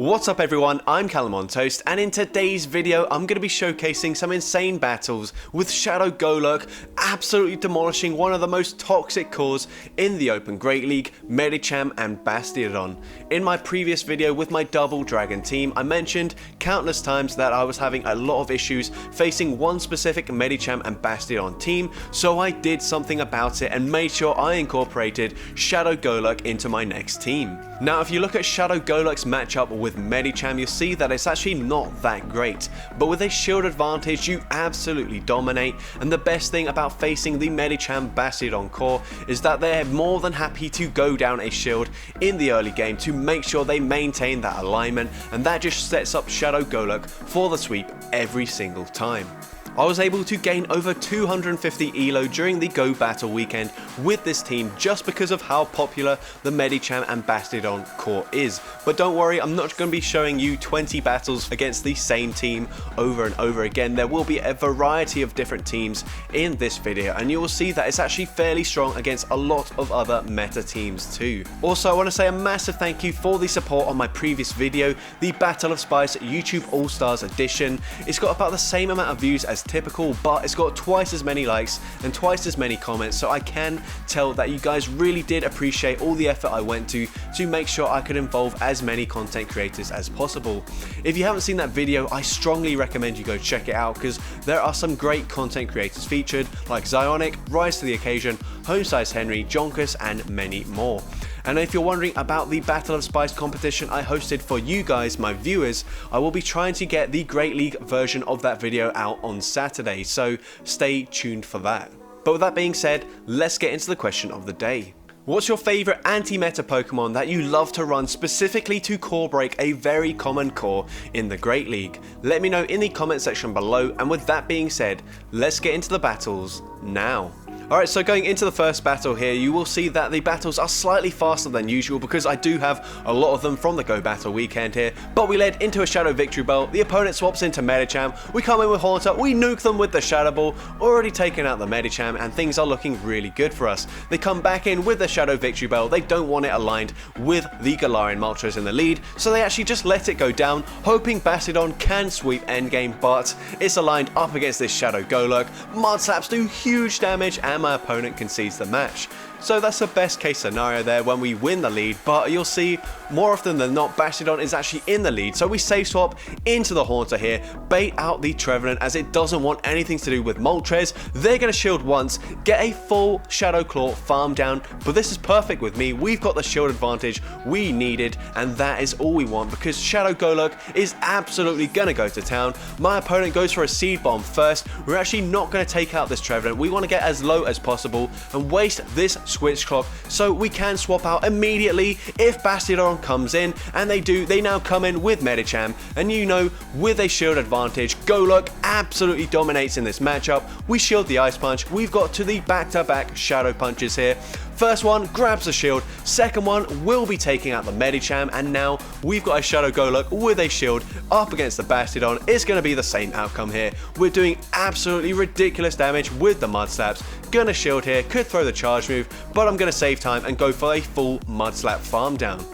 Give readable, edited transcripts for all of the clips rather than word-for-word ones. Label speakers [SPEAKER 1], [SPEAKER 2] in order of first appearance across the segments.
[SPEAKER 1] What's up everyone, I'm Galarian Moltres, and in today's video I'm going to be showcasing some insane battles with Shadow Golurk absolutely demolishing one of the most toxic cores in the Open Great League, Medicham and Bastiodon. In my previous video with my double dragon team, I mentioned countless times that I was having a lot of issues facing one specific Medicham and Bastiodon team, so I did something about it and made sure I incorporated Shadow Golurk into my next team. Now if you look at Shadow Golurk's matchup with Medicham, you'll see that it's actually not that great, but with a shield advantage you absolutely dominate, and the best thing about facing the Medicham Bastiodon core is that they're more than happy to go down a shield in the early game to make sure they maintain that alignment, and that just sets up Shadow Golurk for the sweep every single time. I was able to gain over 250 elo during the Go Battle weekend with this team just because of how popular the Medicham and Bastiodon core is. But don't worry, I'm not going to be showing you 20 battles against the same team over and over again. There will be a variety of different teams in this video, and you will see that it's actually fairly strong against a lot of other meta teams too. Also, I want to say a massive thank you for the support on my previous video, the Battle of Spice YouTube All-Stars Edition. It's got about the same amount of views as typical, but it's got twice as many likes and twice as many comments, so I can tell that you guys really did appreciate all the effort I went to make sure I could involve as many content creators as possible. If you haven't seen that video, I strongly recommend you go check it out because there are some great content creators featured like Zionic, Rise to the Occasion, Homesize Henry, Jonkus and many more. And if you're wondering about the Battle of Spice competition I hosted for you guys, my viewers, I will be trying to get the Great League version of that video out on Saturday, so stay tuned for that. But with that being said, let's get into the question of the day. What's your favourite anti-meta Pokemon that you love to run specifically to core break a very common core in the Great League? Let me know in the comment section below, and with that being said, let's get into the battles now. Alright, so going into the first battle here, you will see that the battles are slightly faster than usual because I do have a lot of them from the Go Battle weekend here, but we led into a Shadow Victory Bell, the opponent swaps into Medicham, we come in with Haunter, we nuke them with the Shadow Ball, already taken out the Medicham, and things are looking really good for us. They come back in with the Shadow Victory Bell, they don't want it aligned with the Galarian Moltres in the lead, so they actually just let it go down, hoping Bastiodon can sweep endgame, but it's aligned up against this Shadow Golurk. Mud Slaps do huge damage, and my opponent concedes the match. So that's the best case scenario there when we win the lead, but you'll see more often than not Bastiodon is actually in the lead, so we safe swap into the Haunter here, bait out the Trevenant as it doesn't want anything to do with Moltres. They're going to shield once, get a full Shadow Claw farm down, but this is perfect with me. We've got the shield advantage we needed, and that is all we want because Shadow Golurk is absolutely going to go to town. My opponent goes for a Seed Bomb first. We're actually not going to take out this Trevenant. We want to get as low as possible and waste this switch clock so we can swap out immediately if Bastiodon comes in, and they do. They now come in with Medicham, and you know, with a shield advantage, Golurk absolutely dominates in this matchup. We shield the Ice Punch, we've got to the back-to-back Shadow Punches here. First one grabs the shield, second one will be taking out the Medicham, and now we've got a Shadow Golurk with a shield up against the Bastiodon. It's going to be the same outcome here. We're doing absolutely ridiculous damage with the Mud Slaps. Gonna shield here, could throw the charge move, but I'm going to save time and go for a full Mud Slap farm down.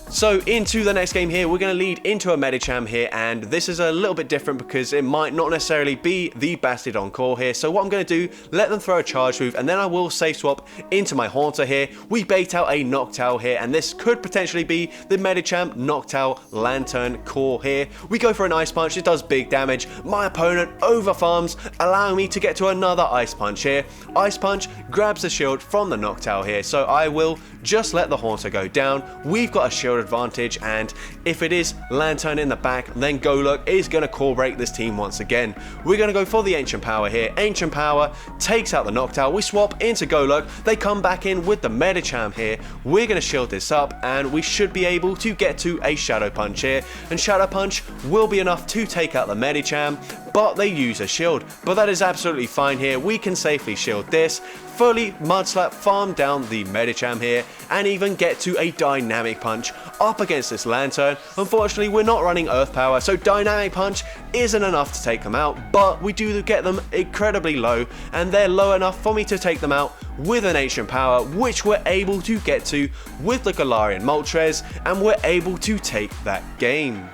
[SPEAKER 1] So into the next game here, we're going to lead into a Medicham here, and this is a little bit different because it might not necessarily be the Bastiodon core here. So what I'm going to do, let them throw a charge move, and then I will safe swap into my Haunter here. We bait out a Noctowl here, and this could potentially be the Medicham Noctowl Lantern core here. We go for an Ice Punch, it does big damage. My opponent over farms, allowing me to get to another Ice Punch here. Ice Punch grabs the shield from the Noctowl here, so I will just let the Haunter go down. We've got a shield advantage, and if it is Lantern in the back, then Golurk is going to core break this team once again. We're going to go for the Ancient Power here. Ancient Power takes out the Noctowl. We swap into Golurk. They come back in with the Medicham here. We're going to shield this up, and we should be able to get to a Shadow Punch here, and Shadow Punch will be enough to take out the Medicham. but they use a shield. But that is absolutely fine here. We can safely shield this, fully Mudslap, farm down the Medicham here, and even get to a Dynamic Punch up against this Lantern. Unfortunately, we're not running Earth Power, so Dynamic Punch isn't enough to take them out, but we do get them incredibly low, and they're low enough for me to take them out with an Ancient Power, which we're able to get to with the Galarian Moltres, and we're able to take that game.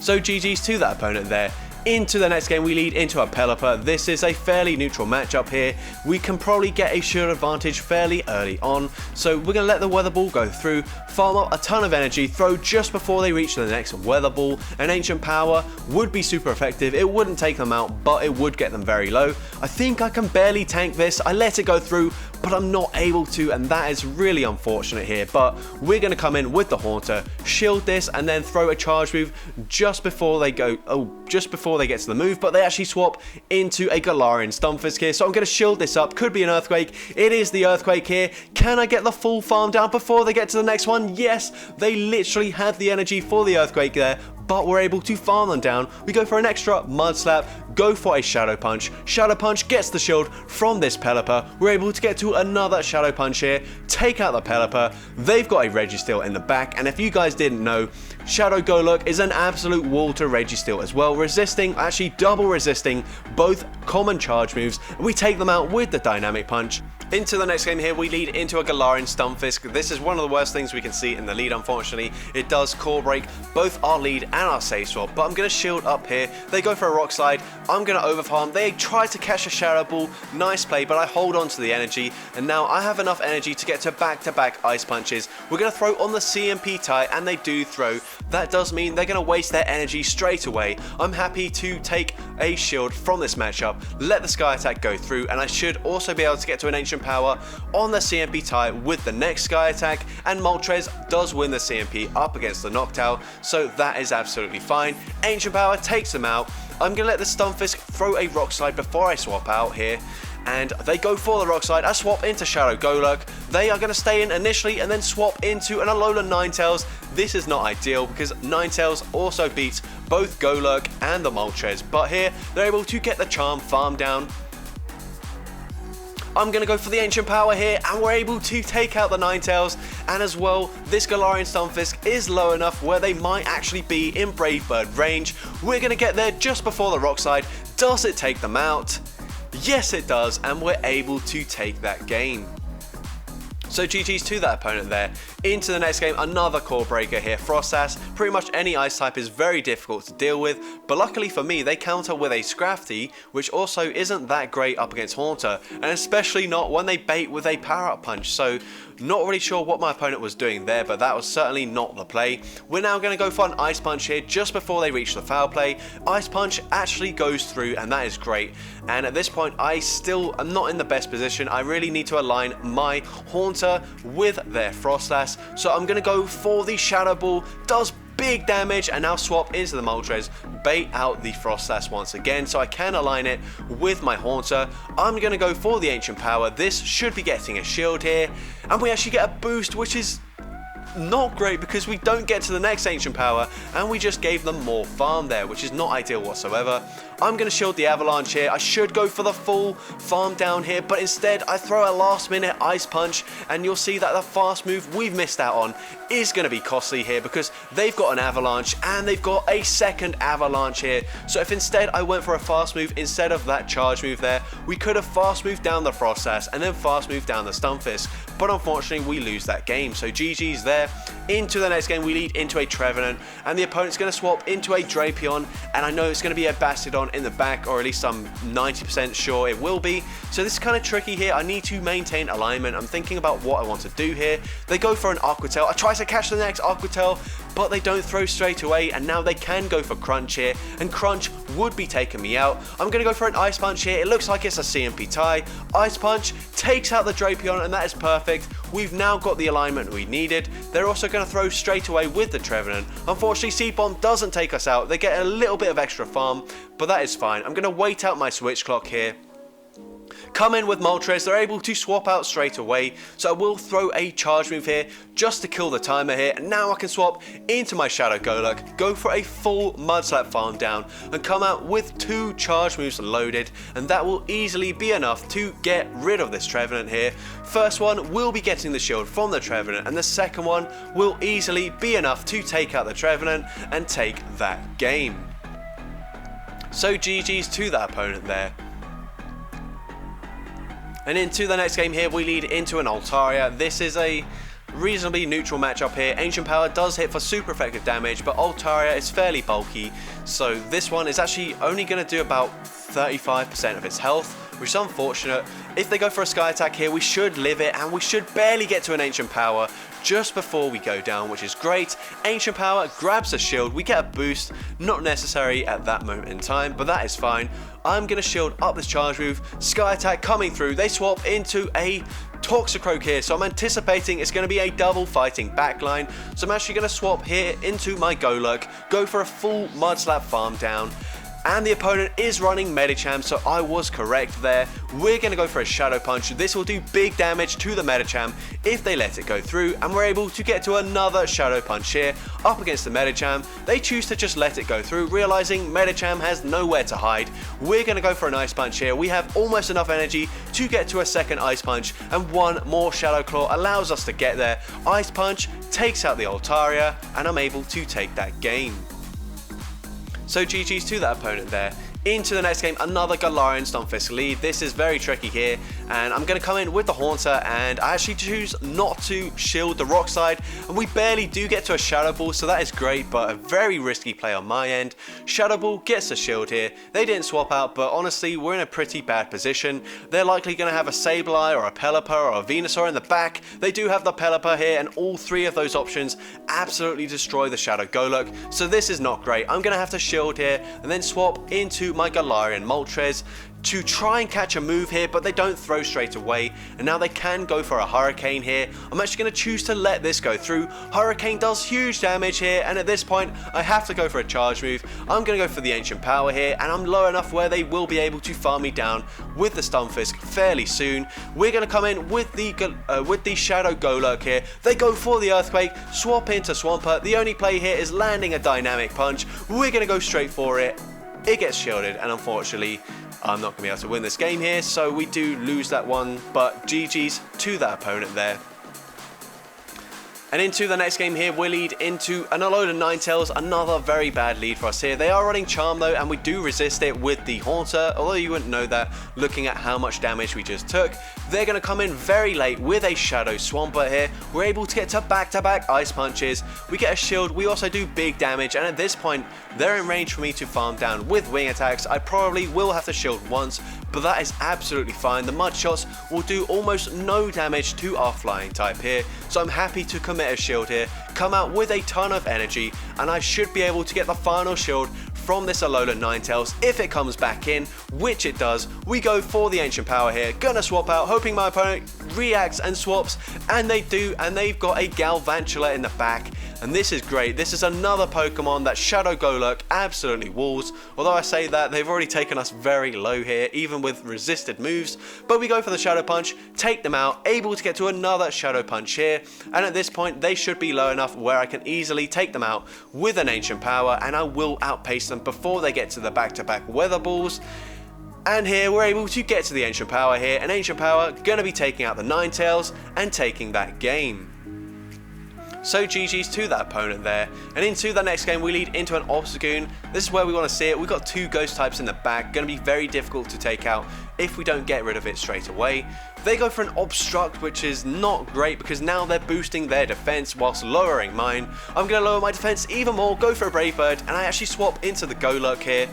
[SPEAKER 1] So GG's to that opponent there. Into the next game, we lead into a Pelipper. This is a fairly neutral matchup here. We can probably get a shield advantage fairly early on, so we're going to let the Weather Ball go through, farm up a ton of energy, throw just before they reach the next Weather Ball. An Ancient Power would be super effective. It wouldn't take them out, but it would get them very low. I think I can barely tank this. I let it go through, but I'm not able to, and that is really unfortunate here. But we're going to come in with the Haunter, shield this, and then throw a charge move just before they go, just before they get to the move, but they actually swap into a Galarian Stunfisk here, so I'm going to shield this up. Could be an Earthquake. It is the Earthquake here. Can I get the full farm down before they get to the next one? Yes, they literally had the energy for the Earthquake there, but we're able to farm them down. We go for an extra Mudslap, go for a Shadow Punch. Shadow Punch gets the shield from this Pelipper. We're able to get to another Shadow Punch here, take out the Pelipper. They've got a Registeel in the back, and if you guys didn't know, Shadow Golurk is an absolute wall to Registeel as well, resisting, actually double resisting both common charge moves. We take them out with the Dynamic Punch. Into the next game here, we lead into a Galarian Stunfisk. This is one of the worst things we can see in the lead, unfortunately. It does core break both our lead and our save swap, but I'm going to shield up here. They go for a Rock Slide. I'm going to overfarm. They try to catch a Shadow Ball. Nice play, but I hold on to the energy, and now I have enough energy to get to back-to-back Ice Punches. We're going to throw on the CMP tie, and they do throw. That does mean they're going to waste their energy straight away. I'm happy to take a shield from this matchup, let the Sky Attack go through, and I should also be able to get to an Ancient Power on the CMP tie with the next Sky Attack, and Moltres does win the CMP up against the Noctowl, so that is absolutely fine. Ancient Power takes them out. I'm going to let the Stunfisk throw a Rock Slide before I swap out here, and they go for the Rock Slide. I swap into Shadow Golurk. They are going to stay in initially and then swap into an Alolan Ninetales. This is not ideal because Ninetales also beats both Golurk and the Moltres, but here they're able to get the Charm farm down. I'm going to go for the Ancient Power here, and we're able to take out the Ninetales, and as well, this Galarian Stunfisk is low enough where they might actually be in Brave Bird range. We're going to get there just before the Rock Slide. Does it take them out? Yes, it does, and we're able to take that game. So GG's to that opponent there. Into the next game, another core breaker here. Frostas. Pretty much any ice type is very difficult to deal with, but luckily for me, they counter with a Scrafty, which also isn't that great up against Haunter, and especially not when they bait with a Power Up Punch. So not really sure what my opponent was doing there, but that was certainly not the play. We're now going to go for an Ice Punch here just before they reach the foul play. Ice Punch actually goes through, and that is great. And at this point, I still am not in the best position. I really need to align my Haunter with their Frostas. So I'm going to go for the Shadow Ball. Does big damage, and now swap into the Moltres, bait out the Frostas once again, so I can align it with my Haunter. I'm going to go for the Ancient Power. This should be getting a shield here, and we actually get a boost, which is not great because we don't get to the next Ancient Power, and we just gave them more farm there, which is not ideal whatsoever. I'm going to shield the Avalanche here. I should go for the full farm down here, but instead I throw a last minute Ice Punch, and you'll see that the fast move we've missed out on is going to be costly here because they've got an Avalanche and they've got a second Avalanche here. So if instead I went for a fast move instead of that charge move there, we could have fast moved down the Frostas and then fast moved down the Stunfisk, but unfortunately we lose that game. So GG's there. Into the next game, we lead into a Trevenant, and the opponent's going to swap into a Drapion, and I know it's going to be a Bastiodon in the back, or at least I'm 90% sure it will be. So this is kind of tricky here. I need to maintain alignment. I'm thinking about what I want to do here. They go for an Aqua Tail. I try to catch the next Aqua Tail, but they don't throw straight away, and now they can go for Crunch here, and Crunch would be taking me out. I'm going to go for an Ice Punch here. It looks like it's a CMP tie. Ice Punch takes out the Drapion, and that is perfect. We've now got the alignment we needed. They're also going to throw straight away with the Trevenant. Unfortunately, Seed Bomb doesn't take us out. They get a little bit of extra farm, but that is fine. I'm going to wait out my switch clock here. come in with Moltres, they're able to swap out straight away, so I will throw a charge move here just to kill the timer here, and now I can swap into my Shadow Golurk, go for a full Mudslap farm down, and come out with 2 charge moves loaded, and that will easily be enough to get rid of this Trevenant here. First one will be getting the shield from the Trevenant, and the second one will easily be enough to take out the Trevenant and take that game. So GG's to that opponent there. And into the next game here, we lead into an Altaria. This is a reasonably neutral matchup here. Ancient Power does hit for super effective damage, but Altaria is fairly bulky, so this one is actually only going to do about 35% of its health, which is unfortunate. If they go for a Sky Attack here, we should live it, and we should barely get to an Ancient Power just before we go down, which is great. Ancient Power grabs a shield, we get a boost, not necessary at that moment in time, but that is fine. I'm going to shield up this charge move, Sky Attack coming through, they swap into a Toxicroak here, so I'm anticipating it's going to be a double fighting backline, so I'm actually going to swap here into my Golurk, go for a full Mudslap farm down. And the opponent is running Medicham, so I was correct there. We're going to go for a Shadow Punch. This will do big damage to the Medicham if they let it go through, and we're able to get to another Shadow Punch here up against the Medicham. They choose to just let it go through, realizing Medicham has nowhere to hide. We're going to go for an Ice Punch here. We have almost enough energy to get to a second Ice Punch, and one more Shadow Claw allows us to get there. Ice Punch takes out the Altaria, and I'm able to take that game. So GG's to that opponent there. Into the next game, another Galarian Stunfisk lead. This is very tricky here, and I'm going to come in with the Haunter, and I actually choose not to shield the Rock Slide, and we barely do get to a Shadow Ball, so that is great, but a very risky play on my end. Shadow Ball gets a shield here. They didn't swap out, but honestly, we're in a pretty bad position. They're likely going to have a Sableye or a Pelipper or a Venusaur in the back. They do have the Pelipper here, and all 3 of those options absolutely destroy the Shadow Golurk, so this is not great. I'm going to have to shield here, and then swap into my Galarian Moltres to try and catch a move here, but they don't throw straight away, and now they can go for a Hurricane here. I'm actually going to choose to let this go through. Hurricane does huge damage here, and at this point I have to go for a charge move. I'm going to go for the Ancient Power here, and I'm low enough where they will be able to farm me down with the Stunfisk fairly soon. We're going to come in with the Shadow Golurk here. They go for the Earthquake, swap into Swampert. The only play here is landing a Dynamic Punch. We're going to go straight for it. It gets shielded, and unfortunately I'm not going to be able to win this game here, so we do lose that one, but GG's to that opponent there. And into the next game here, we lead into an Alolan Ninetales, another very bad lead for us here. They are running Charm though, and we do resist it with the Haunter, although you wouldn't know that looking at how much damage we just took. They're going to come in very late with a Shadow Swampert here. We're able to get to back-to-back Ice Punches. We get a shield, we also do big damage, and at this point, they're in range for me to farm down with Wing Attacks. I probably will have to shield once, but that is absolutely fine. The Mud Shots will do almost no damage to our Flying type here, so I'm happy to commit a shield here, come out with a ton of energy, and I should be able to get the final shield from this Alolan Ninetales if it comes back in, which it does. We go for the Ancient Power here, gonna swap out, hoping my opponent reacts and swaps, and they do, and they've got a Galvantula in the back, and this is great. This is another Pokemon that Shadow Golurk absolutely walls, although I say that, they've already taken us very low here, even with resisted moves, but we go for the Shadow Punch, take them out, able to get to another Shadow Punch here, and at this point they should be low enough where I can easily take them out with an Ancient Power, and I will outpace them before they get to the back-to-back Weather Balls. And here we're able to get to the Ancient Power here, and Ancient Power going to be taking out the Ninetales and taking that game. So GG's to that opponent there. And into the next game, we lead into an Obstagoon. This is where we want to see it. We've got 2 Ghost types in the back. Going to be very difficult to take out if we don't get rid of it straight away. They go for an Obstruct, which is not great because now they're boosting their defense whilst lowering mine. I'm going to lower my defense even more, go for a Brave Bird, and I actually swap into the Golurk here.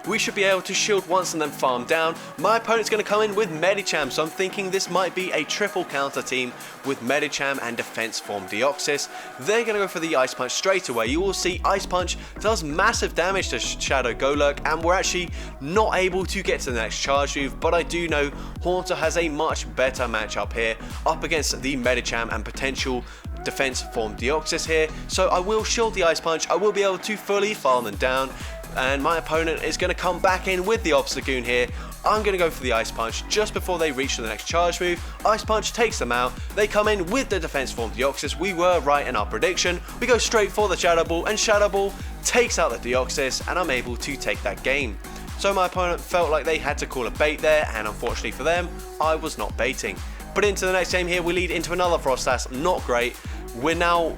[SPEAKER 1] We should be able to shield once and then farm down. My opponent's going to come in with Medicham, so I'm thinking this might be a triple counter team with Medicham and Defense Form Deoxys. They're going to go for the Ice Punch straight away. You will see Ice Punch does massive damage to Shadow Golurk, and we're actually not able to get to the next charge move, but I do know Haunter has a much better matchup here up against the Medicham and potential Defense Form Deoxys here, so I will shield the Ice Punch. I will be able to fully farm them down, and my opponent is going to come back in with the Obstagoon here, I'm going to go for the Ice Punch just before they reach the next charge move. Ice Punch takes them out. They come in with the defense form Deoxys. We were right in our prediction. We go straight for the Shadow Ball, and Shadow Ball takes out the Deoxys, and I'm able to take that game. So my opponent felt like they had to call a bait there, and unfortunately for them, I was not baiting. But into the next game here, we lead into another Frostlass. Not great. We're now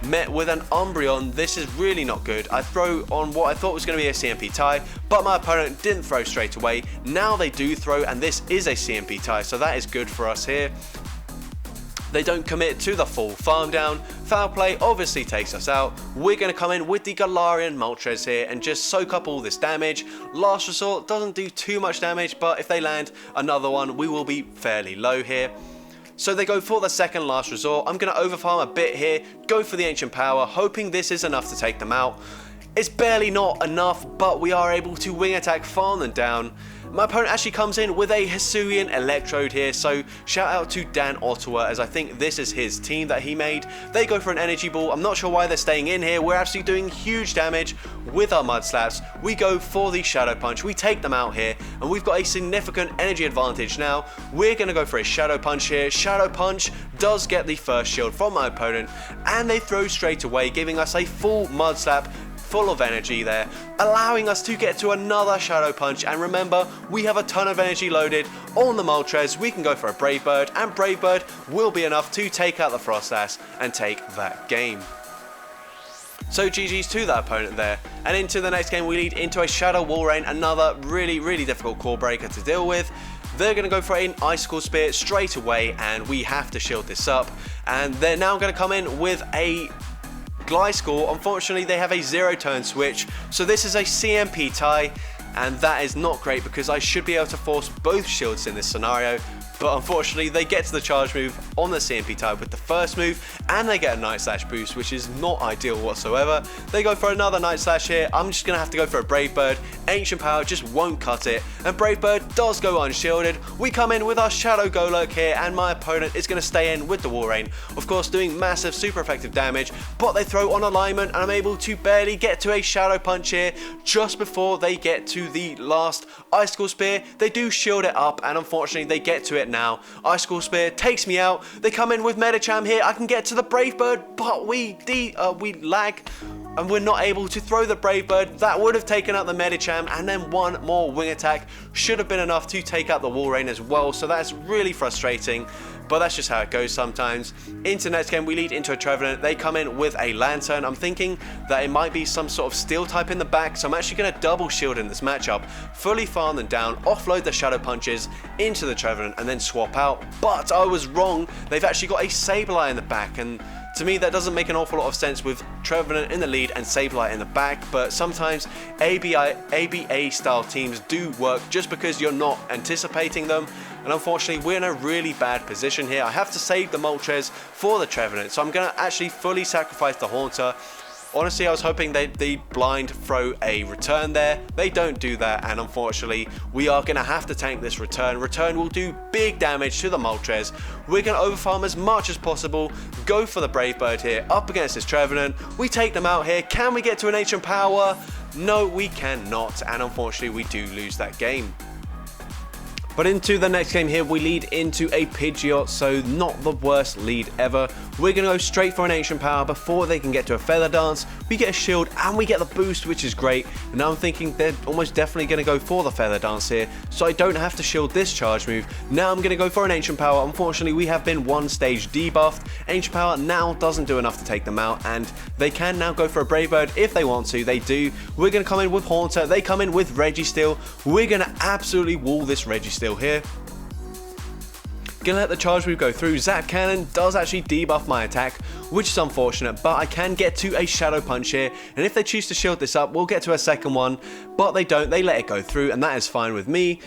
[SPEAKER 1] met with an Umbreon. This is really not good. I throw on what I thought was going to be a CMP tie, but my opponent didn't throw straight away. Now they do throw, and this is a CMP tie, so that is good for us here. They don't commit to the full farm down. Foul play obviously takes us out. We're going to come in with the Galarian Moltres here and just soak up all this damage. Last Resort doesn't do too much damage, but if they land another one, we will be fairly low here. So they go for the second Last Resort. I'm going to overfarm a bit here, go for the Ancient Power, hoping this is enough to take them out. It's barely not enough, but we are able to wing attack, farm them down. My opponent actually comes in with a Hisuian Electrode here, so shout out to Dan Ottawa, as I think this is his team that he made. They go for an Energy Ball. I'm not sure why they're staying in here. We're actually doing huge damage with our Mud Slaps. We go for the Shadow Punch. We take them out here, and we've got a significant energy advantage now. We're going to go for a Shadow Punch here. Shadow Punch does get the first shield from my opponent, and they throw straight away, giving us a full Mud Slap full of energy there, allowing us to get to another Shadow Punch. And remember, we have a ton of energy loaded on the Moltres. We can go for a Brave Bird, and Brave Bird will be enough to take out the Frostlass and take that game. So GG's to that opponent there. And into the next game, we lead into a Shadow Wall Rain, another really difficult core breaker to deal with. They're going to go for an Icicle Spear straight away, and we have to shield this up. And they're now going to come in with a Gliscor. Unfortunately, they have a 0-turn switch, so this is a CMP tie, and that is not great because I should be able to force both shields in this scenario. But unfortunately, they get to the charge move on the CMP type with the first move, and they get a Night Slash boost, which is not ideal whatsoever. They go for another Night Slash here. I'm just going to have to go for a Brave Bird. Ancient Power just won't cut it, and Brave Bird does go unshielded. We come in with our Shadow Golurk here, and my opponent is going to stay in with the Wall Rain, of course doing massive, super effective damage, but they throw on alignment, and I'm able to barely get to a Shadow Punch here just before they get to the last Icicle Spear. They do shield it up, and unfortunately, they get to it now. Icicle Spear takes me out. They come in with Medicham here. I can get to the Brave Bird, but we lag, and we're not able to throw the Brave Bird. That would have taken out the Medicham, and then one more wing attack should have been enough to take out the Wall Rain as well. So that's really frustrating, but that's just how it goes sometimes. Into next game, we lead into a Trevenant. They come in with a Lantern. I'm thinking that it might be some sort of Steel type in the back, so I'm actually going to double shield in this matchup, fully farm them down, offload the Shadow Punches into the Trevenant, and then swap out. But I was wrong. They've actually got a Sableye in the back, and to me, that doesn't make an awful lot of sense with Trevenant in the lead and Sableye in the back, but sometimes ABA style teams do work just because you're not anticipating them. And unfortunately, we're in a really bad position here. I have to save the Moltres for the Trevenant, so I'm going to actually fully sacrifice the Haunter. Honestly, I was hoping they'd blind throw a return there. They don't do that, and unfortunately, we are going to have to tank this return. Return will do big damage to the Moltres. We're going to overfarm as much as possible, go for the Brave Bird here, up against this Trevenant. We take them out here. Can we get to an Ancient Power? No, we cannot, and unfortunately, we do lose that game. But into the next game here, we lead into a Pidgeot, so not the worst lead ever. We're going to go straight for an Ancient Power before they can get to a Feather Dance. We get a shield and we get the boost, which is great. And now I'm thinking they're almost definitely going to go for the Feather Dance here, so I don't have to shield this charge move. Now I'm going to go for an Ancient Power. Unfortunately, we have been one stage debuffed. Ancient Power now doesn't do enough to take them out, and they can now go for a Brave Bird if they want to. They do. We're going to come in with Haunter. They come in with Registeel. We're going to absolutely wall this Registeel here. Gonna let the charge move go through. Zap Cannon does actually debuff my attack, which is unfortunate, but I can get to a Shadow Punch here, and if they choose to shield this up, we'll get to a second one, but they don't. They let it go through, and that is fine with me.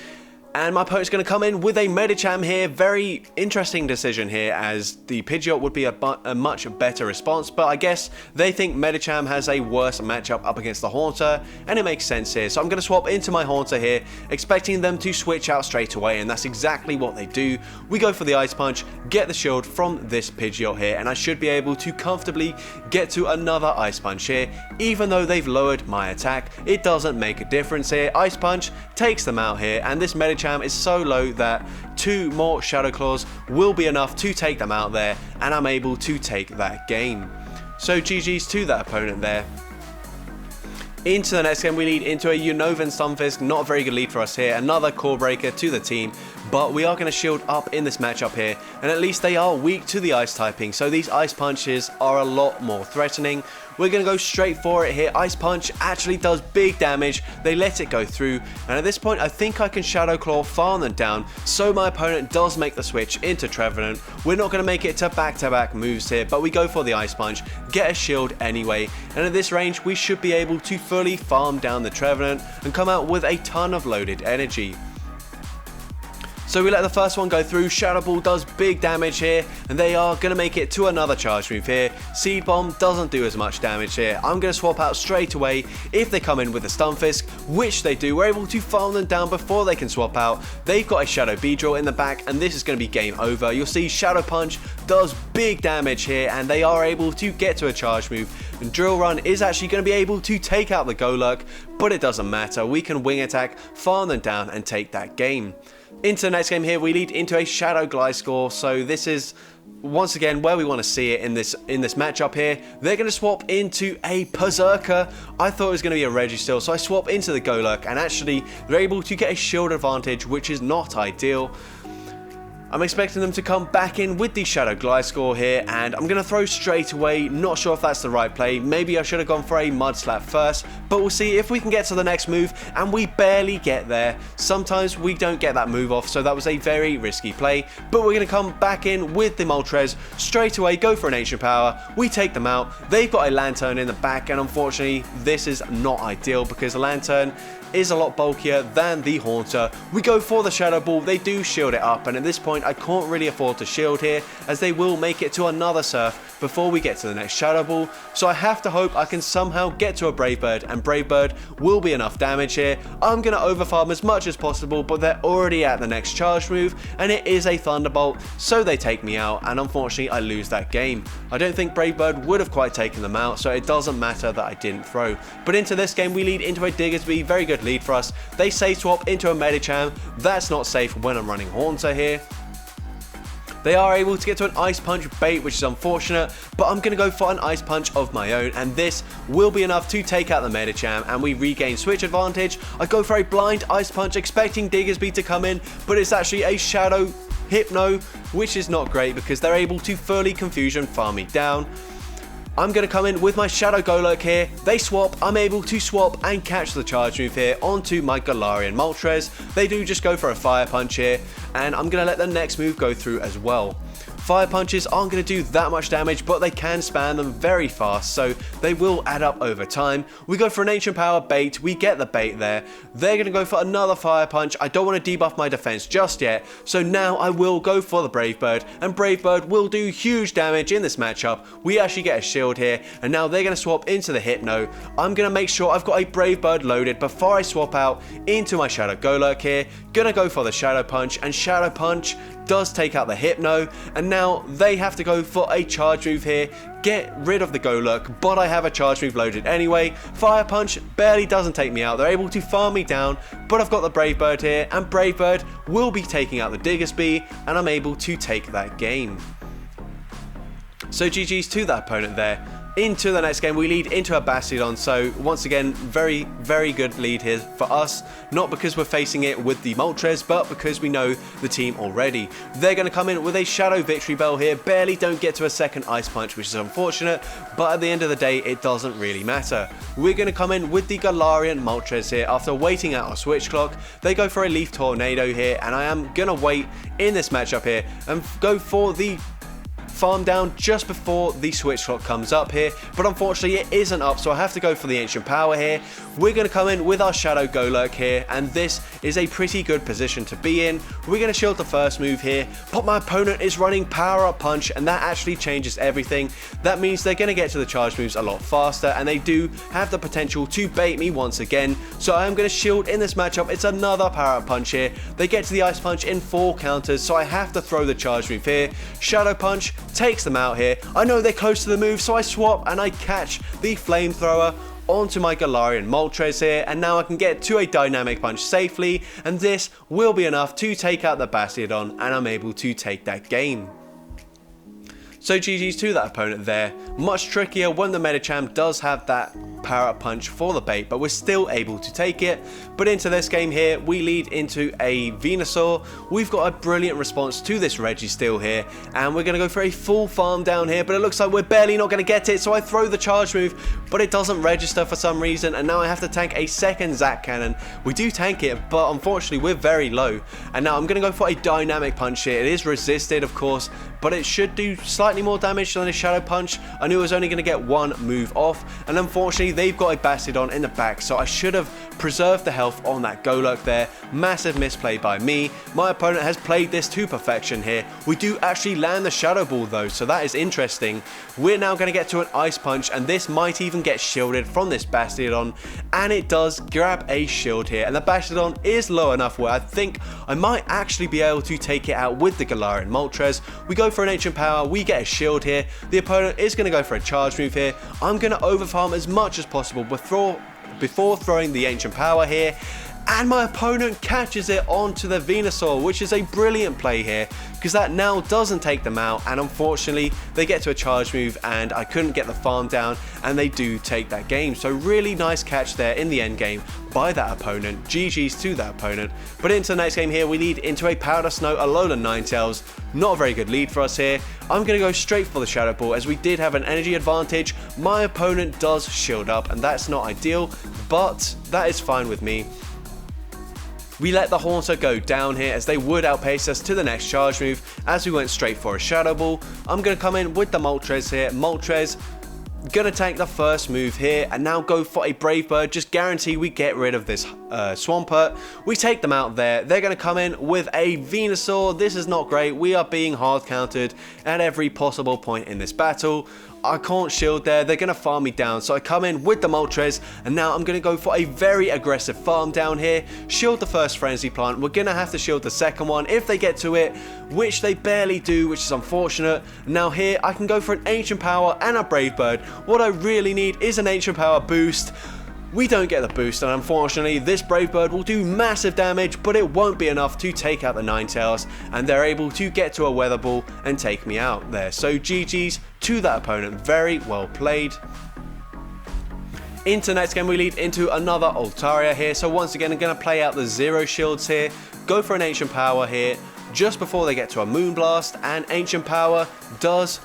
[SPEAKER 1] And my opponent's going to come in with a Medicham here. Very interesting decision here, as the Pidgeot would be a much better response, but I guess they think Medicham has a worse matchup up against the Haunter, and it makes sense here. So I'm going to swap into my Haunter here, expecting them to switch out straight away, and that's exactly what they do. We go for the Ice Punch, get the shield from this Pidgeot here, and I should be able to comfortably get to another Ice Punch here. Even though they've lowered my attack, it doesn't make a difference here. Ice Punch takes them out here, and this Medicham is so low that 2 more Shadow Claws will be enough to take them out there, and I'm able to take that game. So GG's to that opponent there. Into the next game, we lead into a Unova Stunfisk. Not a very good lead for us here. Another Core Breaker to the team, but we are going to shield up in this matchup here, and at least they are weak to the Ice typing, so these Ice Punches are a lot more threatening. We're going to go straight for it here. Ice Punch actually does big damage. They let it go through, and at this point I think I can Shadow Claw, farm them down, so my opponent does make the switch into Trevenant. We're not going to make it to back-to-back moves here, but we go for the Ice Punch, get a shield anyway, and at this range we should be able to fully farm down the Trevenant and come out with a ton of loaded energy. So we let the first one go through. Shadow Ball does big damage here, and they are going to make it to another charge move here. Seed Bomb doesn't do as much damage here. I'm going to swap out straight away if they come in with a Stunfisk, which they do. We're able to farm them down before they can swap out. They've got a Shadow Beedrill in the back, and this is going to be game over. You'll see Shadow Punch does big damage here, and they are able to get to a charge move. And Drill Run is actually going to be able to take out the Golurk, but it doesn't matter. We can Wing Attack, farm them down, and take that game. Into the next game here, we lead into a Shadow Gliscor, so this is once again where we want to see it in this matchup here. They're going to swap into a Berserker. I thought it was going to be a Registeel, so I swap into the Golurk, and actually they're able to get a shield advantage, which is not ideal. I'm expecting them to come back in with the Shadow Gliscor here, and I'm going to throw straight away. Not sure if that's the right play. Maybe I should have gone for a Mud Slap first, but we'll see if we can get to the next move, and we barely get there. Sometimes we don't get that move off, so that was a very risky play, but we're going to come back in with the Moltres straight away, go for an Ancient Power. We take them out. They've got a Lantern in the back, and unfortunately this is not ideal because the Lantern is a lot bulkier than the Haunter. We go for the Shadow Ball. They do shield it up, and at this point I can't really afford to shield here, as they will make it to another Surf before we get to the next Shadow Ball. So I have to hope I can somehow get to a Brave Bird, and Brave Bird will be enough damage here. I'm going to overfarm as much as possible, but they're already at the next charge move, and it is a Thunderbolt, so they take me out, and unfortunately I lose that game. I don't think Brave Bird would have quite taken them out, so it doesn't matter that I didn't throw. But into this game we lead into a Diggersby. Very good lead for us. They say swap into a Medicham. That's not safe when I'm running Haunter here. They are able to get to an Ice Punch bait, which is unfortunate, but I'm going to go for an Ice Punch of my own, and this will be enough to take out the Medicham, and we regain switch advantage. I go for a blind Ice Punch, expecting Diggersby to come in, but it's actually a Shadow Hypno, which is not great because they're able to fully Confusion farm me down. I'm going to come in with my Shadow Golurk here. They swap. I'm able to swap and catch the charge move here onto my Galarian Moltres. They do just go for a Fire Punch here, and I'm going to let the next move go through as well. Fire Punches aren't going to do that much damage, but they can spam them very fast, so they will add up over time. We go for an Ancient Power bait. We get the bait there. They're going to go for another Fire Punch. I don't want to debuff my defense just yet, so now I will go for the Brave Bird, and Brave Bird will do huge damage in this matchup. We actually get a shield here, and now they're going to swap into the Hypno. I'm going to make sure I've got a Brave Bird loaded before I swap out into my Shadow Golurk here. Gonna go for the Shadow Punch, and Shadow Punch does take out the Hypno, and now they have to go for a charge move here, get rid of the Golurk, but I have a charge move loaded anyway. Fire Punch barely doesn't take me out. They're able to farm me down, but I've got the Brave Bird here, and Brave Bird will be taking out the Diggersby, and I'm able to take that game. So GG's to that opponent there. Into the next game, we lead into a Bastiodon, so once again, very, very good lead here for us, not because we're facing it with the Moltres, but because we know the team already. They're going to come in with a Shadow Victory Bell here, barely don't get to a second Ice Punch, which is unfortunate, but at the end of the day, it doesn't really matter. We're going to come in with the Galarian Moltres here, after waiting out our Switch Clock. They go for a Leaf Tornado here, and I am going to wait in this matchup here, and go for the farm down just before the switch clock comes up here, but unfortunately it isn't up, so I have to go for the ancient power here. We're going to come in with our Shadow Golurk here, and this is a pretty good position to be in. We're going to shield the first move here, but my opponent is running power up punch, and that actually changes everything. That means they're going to get to the charge moves a lot faster, and they do have the potential to bait me once again. So I am going to shield in this matchup. It's another power up punch here. They get to the ice punch in 4 counters, so I have to throw the charge move here. Shadow punch takes them out here. I know they're close to the move, so I swap and I catch the flamethrower onto my Galarian Moltres here, and now I can get to a dynamic punch safely, and this will be enough to take out the Bastiodon, and I'm able to take that game. So GG's to that opponent there. Much trickier when the Medicham does have that power up punch for the bait, but we're still able to take it. But into this game here, we lead into a Venusaur. We've got a brilliant response to this Registeel here, and we're going to go for a full farm down here, but it looks like we're barely not going to get it, so I throw the charge move, but it doesn't register for some reason, and now I have to tank a second Zac Cannon. We do tank it, but unfortunately we're very low, and now I'm going to go for a dynamic punch here. It is resisted, of course, but it should do slightly more damage than a Shadow Punch. I knew I was only going to get one move off, and unfortunately they've got a Bastiodon in the back, so I should have preserved the health on that Golurk there. Massive misplay by me. My opponent has played this to perfection here. We do actually land the Shadow Ball though, so that is interesting. We're now going to get to an Ice Punch, and this might even get shielded from this Bastiodon, and it does grab a shield here, and the Bastiodon is low enough where I think I might actually be able to take it out with the Galarian Moltres. We go for an ancient power, we get a shield here. The opponent is going to go for a charge move here. I'm going to overfarm as much as possible before throwing the ancient power here, and my opponent catches it onto the Venusaur, which is a brilliant play here, because that now doesn't take them out, and unfortunately they get to a charge move and I couldn't get the farm down, and they do take that game. So really nice catch there in the end game by that opponent. GG's to that opponent. But into the next game here, we lead into a Powder Snow Alolan Ninetales. Not a very good lead for us here. I'm going to go straight for the Shadow Ball, as we did have an energy advantage. My opponent does shield up, and that's not ideal, but that is fine with me. We let the Haunter go down here, as they would outpace us to the next charge move, as we went straight for a Shadow Ball. I'm going to come in with the Moltres here. Moltres gonna tank the first move here, and now go for a Brave Bird. Just guarantee we get rid of this Swampert. We take them out there. They're gonna come in with a Venusaur. This is not great. We are being hard countered at every possible point in this battle. I can't shield there. They're going to farm me down. So I come in with the Moltres, and now I'm going to go for a very aggressive farm down here. Shield the first Frenzy Plant. We're going to have to shield the second one if they get to it, which they barely do, which is unfortunate. Now here, I can go for an Ancient Power and a Brave Bird. What I really need is an Ancient Power boost. We don't get the boost, and unfortunately this Brave Bird will do massive damage, but it won't be enough to take out the Ninetales, and they're able to get to a Weather Ball and take me out there. So GG's to that opponent, very well played. Into the next game, we lead into another Altaria here. So once again, I'm going to play out the Zero Shields here, go for an Ancient Power here, just before they get to a Moonblast, and Ancient Power does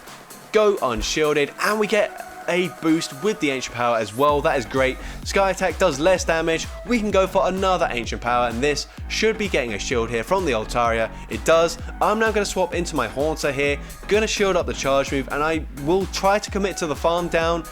[SPEAKER 1] go unshielded, and we get a boost with the Ancient Power as well. That is great. Sky Attack does less damage. We can go for another Ancient Power, and this should be getting a shield here from the Altaria. It does. I'm now going to swap into my Haunter here, going to shield up the charge move, and I will try to commit to the farm down,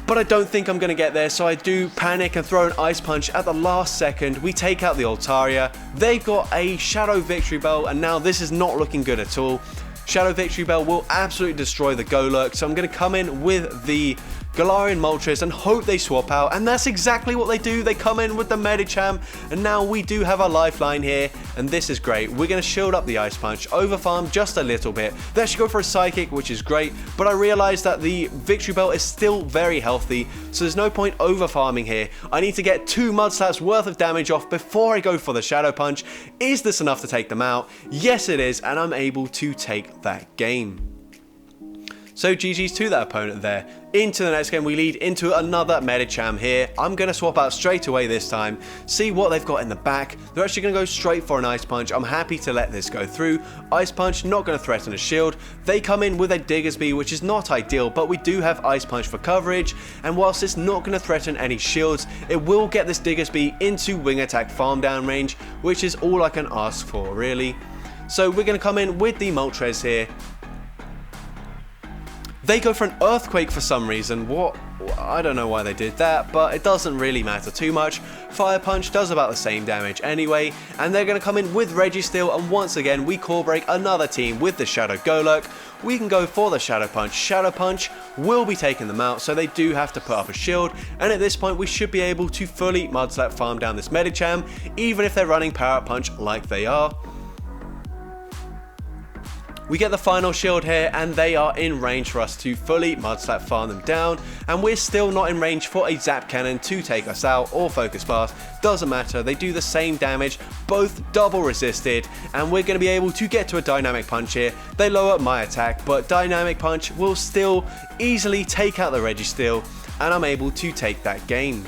[SPEAKER 1] but I don't think I'm going to get there, so I do panic and throw an Ice Punch at the last second. We take out the Altaria. They've got a Shadow Victory Bell, and now this is not looking good at all. Shadow Victory Bell will absolutely destroy the Golurk, so I'm going to come in with the Galarian Moltres and hope they swap out, and that's exactly what they do. They come in with the Medicham, and now we do have a lifeline here, and this is great. We're going to shield up the Ice Punch, overfarm just a little bit. They actually go for a Psychic, which is great, but I realized that the Victory Bell is still very healthy, so there's no point overfarming here. I need to get 2 Mud Slaps worth of damage off before I go for the Shadow Punch. Is this enough to take them out? Yes, it is, and I'm able to take that game. So GG's to that opponent there. Into the next game, we lead into another Medicham here. I'm going to swap out straight away this time, see what they've got in the back. They're actually going to go straight for an Ice Punch. I'm happy to let this go through. Ice Punch, not going to threaten a shield. They come in with a Diggersby, which is not ideal, but we do have Ice Punch for coverage, and whilst it's not going to threaten any shields, it will get this Diggersby into Wing Attack farm down range, which is all I can ask for, really. So we're going to come in with the Moltres here. They go for an Earthquake for some reason. What? I don't know why they did that, but it doesn't really matter too much. Fire Punch does about the same damage anyway, and they're going to come in with Registeel, and once again we core break another team with the Shadow Golurk. We can go for the Shadow Punch. Shadow Punch will be taking them out, so they do have to put up a shield, and at this point we should be able to fully Mudslap farm down this Medicham, even if they're running Power Punch like they are. We get the final shield here, and they are in range for us to fully Mudslap farm them down, and we're still not in range for a Zap Cannon to take us out, or Focus Blast, doesn't matter, they do the same damage, both double resisted, and we're going to be able to get to a Dynamic Punch here. They lower my attack, but Dynamic Punch will still easily take out the Registeel, and I'm able to take that game.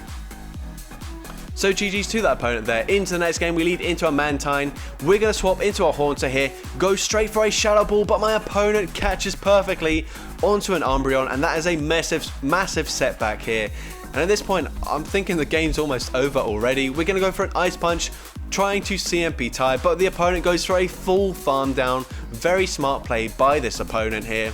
[SPEAKER 1] So GG's to that opponent there. Into the next game, we lead into a Mantine. We're going to swap into a Haunter here, go straight for a Shadow Ball, but my opponent catches perfectly onto an Umbreon, and that is a massive setback here. And at this point, I'm thinking the game's almost over already. We're going to go for an Ice Punch, trying to CMP tie, but the opponent goes for a full farm down. Very smart play by this opponent here.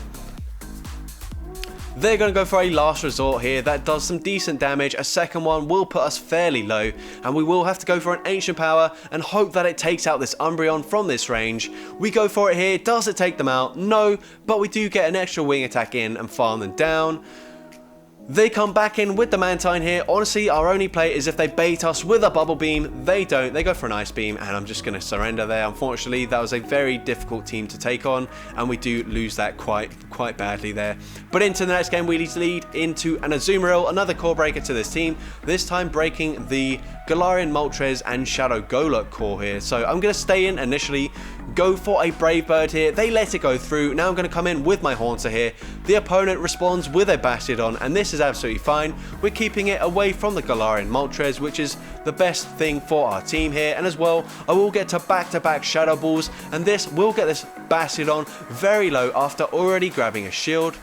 [SPEAKER 1] They're going to go for a last resort here that does some decent damage. A second one will put us fairly low, and we will have to go for an Ancient Power and hope that it takes out this Umbreon from this range. We go for it here. Does it take them out? No, but we do get an extra wing attack in and farm them down. They come back in with the Mantine here. Honestly, our only play is if they bait us with a Bubble Beam. They don't. They go for an Ice Beam, and I'm just going to surrender there. Unfortunately, that was a very difficult team to take on, and we do lose that quite badly there. But into the next game, we lead into an Azumarill, another core breaker to this team, this time breaking the Galarian Moltres and Shadow Golurk core here. So I'm going to stay in initially, go for a Brave Bird here. They let it go through. Now I'm going to come in with my Haunter here. The opponent responds with a Bastiodon, and this is absolutely fine. We're keeping it away from the Galarian Moltres, which is the best thing for our team here. And as well, I will get to back-to-back Shadow Balls, and this will get this Bastiodon very low after already grabbing a shield.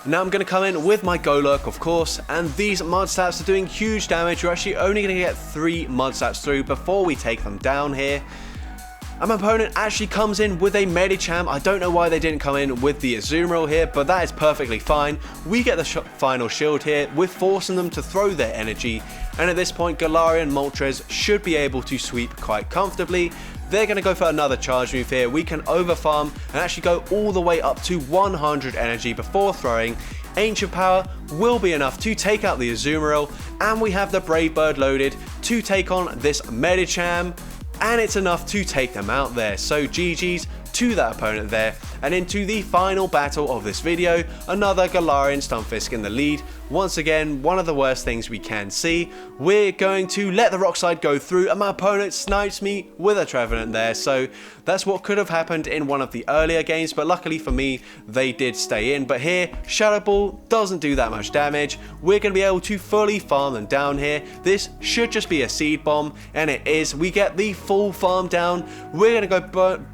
[SPEAKER 1] Now I'm going to come in with my Golurk, of course, and these Mudslaps are doing huge damage. We're actually only going to get 3 Mudslaps through before we take them down here. And my opponent actually comes in with a Medicham. I don't know why they didn't come in with the Azumarill here, but that is perfectly fine. We get the final shield here. We're forcing them to throw their energy, and at this point Galarian Moltres should be able to sweep quite comfortably. They're going to go for another charge move here. We can overfarm and actually go all the way up to 100 energy before throwing. Ancient Power will be enough to take out the Azumarill, and we have the Brave Bird loaded to take on this Medicham, and it's enough to take them out there. So GG's to that opponent there. And into the final battle of this video, another Galarian Stunfisk in the lead. Once again, one of the worst things we can see. We're going to let the Rock Slide go through, and my opponent snipes me with a Trevenant there. So that's what could have happened in one of the earlier games, but luckily for me, they did stay in. But here, Shadow Ball doesn't do that much damage. We're going to be able to fully farm them down here. This should just be a Seed Bomb, and it is. We get the full farm down. We're going to go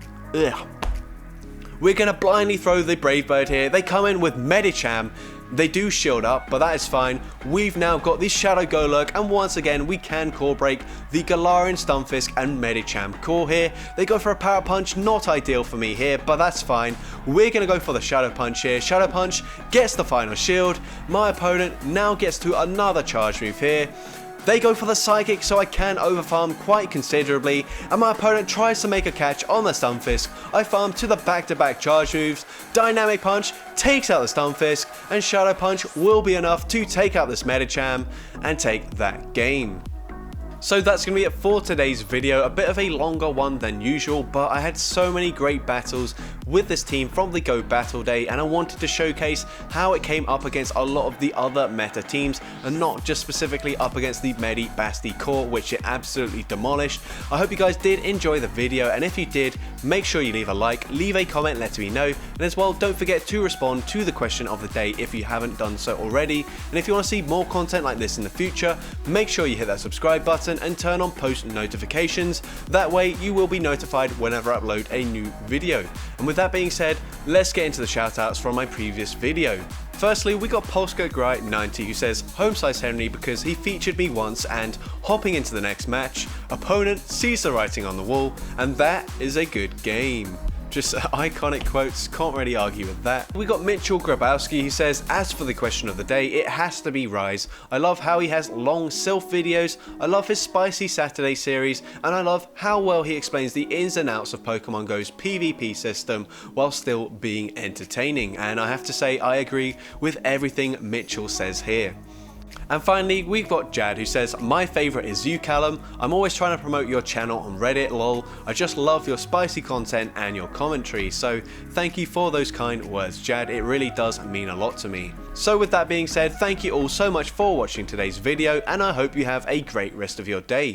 [SPEAKER 1] We're going to blindly throw the Brave Bird here. They come in with Medicham. They do shield up, but that is fine. We've now got the Shadow Golurk, and once again, we can core break the Galarian Stunfisk and Medicham core here. They go for a Power Punch, not ideal for me here, but that's fine. We're going to go for the Shadow Punch here. Shadow Punch gets the final shield. My opponent now gets to another charge move here. They go for the Psychic, so I can overfarm quite considerably, and my opponent tries to make a catch on the Stunfisk. I farm to the back-to-back charge moves. Dynamic Punch takes out the Stunfisk, and Shadow Punch will be enough to take out this Medicham and take that game. So that's going to be it for today's video, a bit of a longer one than usual, but I had so many great battles with this team from the Go Battle Day, and I wanted to showcase how it came up against a lot of the other meta teams, and not just specifically up against the Medi Basti core, which it absolutely demolished. I hope you guys did enjoy the video, and if you did, make sure you leave a like, leave a comment letting me know, and as well, don't forget to respond to the question of the day if you haven't done so already. And if you want to see more content like this in the future, make sure you hit that subscribe button and turn on post notifications. That way you will be notified whenever I upload a new video. And with that being said, let's get into the shoutouts from my previous video. Firstly, we got PolskaGright90 who says, Home Slice Henry because he featured me once, and hopping into the next match, opponent sees the writing on the wall, and that is a good game. Just iconic quotes, can't really argue with that. We got Mitchell Grabowski who says, as for the question of the day, it has to be Rise. I love how he has long Sylph videos, I love his Spicy Saturday series, and I love how well he explains the ins and outs of Pokemon Go's PvP system while still being entertaining. And I have to say, I agree with everything Mitchell says here. And finally, we've got Jad who says, my favourite is you, Callum. I'm always trying to promote your channel on Reddit, lol. I just love your spicy content and your commentary. So thank you for those kind words, Jad. It really does mean a lot to me. So with that being said, thank you all so much for watching today's video, and I hope you have a great rest of your day.